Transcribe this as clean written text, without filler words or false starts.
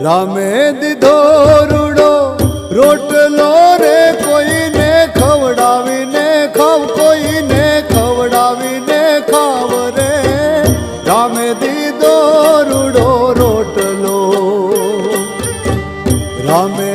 રામે દીધો રૂડો રોટલો રે કોઈને ખવડાવીને ખાવ, કોઈને ખવડાવીને ખાવ રે. રામે દીધો રૂડો રોટલો, રામે